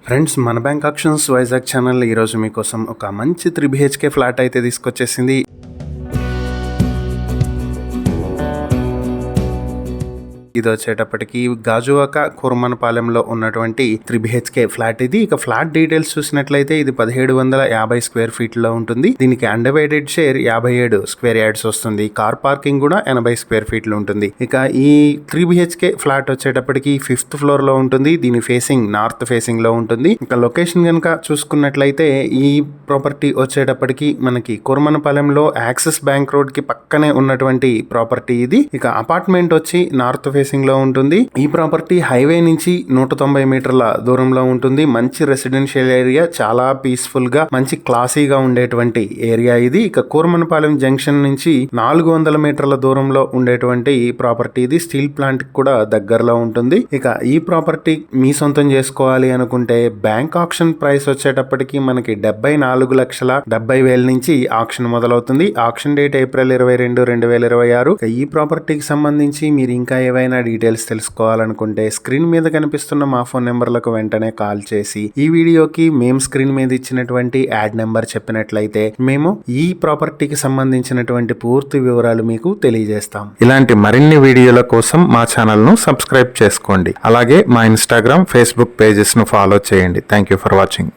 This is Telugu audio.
ఫ్రెండ్స్, మన బ్యాంక్ ఆక్షన్స్ వైజాగ్ ఛానల్ ఈరోజు మీకోసం ఒక మంచి 3 BHK ఫ్లాట్ అయితే తీసుకొచ్చేసింది. ఇది వచ్చేటప్పటికి గాజువాక కుర్మనపాలెంలో ఉన్నటువంటి 3 BHK ఫ్లాట్ ఇది. ఇక ఫ్లాట్ డీటెయిల్స్ చూసినట్లయితే ఇది 1750 స్క్వేర్ ఫీట్ లో ఉంటుంది. దీనికి అన్డివైడెడ్ షేర్ 57 స్క్వేర్ యార్డ్స్ వస్తుంది. కార్ పార్కింగ్ కూడా 80 స్క్వేర్ ఫీట్ లో ఉంటుంది. ఇక ఈ 3 BHK ఫ్లాట్ వచ్చేటప్పటికి 5th ఫ్లోర్ లో ఉంటుంది. దీని ఫేసింగ్ నార్త్ ఫేసింగ్ లో ఉంటుంది. ఇక లొకేషన్ కనుక చూసుకున్నట్లయితే ఈ ప్రాపర్టీ వచ్చేటప్పటికి మనకి కుర్మనపాలెంలో యాక్సిస్ బ్యాంక్ రోడ్ కి పక్కనే ఉన్నటువంటి ప్రాపర్టీ ఇది. ఇక అపార్ట్మెంట్ వచ్చి నార్త్ ఫేసింగ్ లో ఉంటుంది. ఈ ప్రాపర్టీ హైవే నుంచి 190 మీటర్ల దూరంలో ఉంటుంది. మంచి రెసిడెన్షియల్ ఏరియా, చాలా పీస్ఫుల్ గా మంచి క్లాసీగా ఉండేటువంటి ఏరియా ఇది. ఇక కూర్మనపాలెం జంక్షన్ నుంచి 400 మీటర్ల దూరంలో ఉండేటువంటి ప్రాపర్టీ ఇది. స్టీల్ ప్లాంట్ కూడా దగ్గరలో ఉంటుంది. ఇక ఈ ప్రాపర్టీ మీ సొంతం చేసుకోవాలి అనుకుంటే బ్యాంక్ ఆక్షన్ ప్రైస్ వచ్చేటప్పటికి మనకి 74,70,000 నుంచి ఆక్షన్ మొదలవుతుంది. Auction date April 22, 2026. ఈ ప్రాపర్టీకి సంబంధించి మీరు ఇంకా ఏవైనా డీటెయిల్స్ తెలుసుకోవాలనుకుంటే స్క్రీన్ మీద కనిపిస్తున్న మా ఫోన్ నెంబర్లకు వెంటనే కాల్ చేసి ఈ వీడియోకి మేము స్క్రీన్ మీద ఇచ్చినటువంటి యాడ్ నెంబర్ చెప్పినట్లయితే మేము ఈ ప్రాపర్టీకి సంబంధించినటువంటి పూర్తి వివరాలు మీకు తెలియజేస్తాం. ఇలాంటి మరిన్ని వీడియోల కోసం మా ఛానల్ ను సబ్స్క్రైబ్ చేసుకోండి. అలాగే మా ఇన్స్టాగ్రామ్, ఫేస్బుక్ పేజెస్ ను ఫాలో చేయండి. Thank you for watching.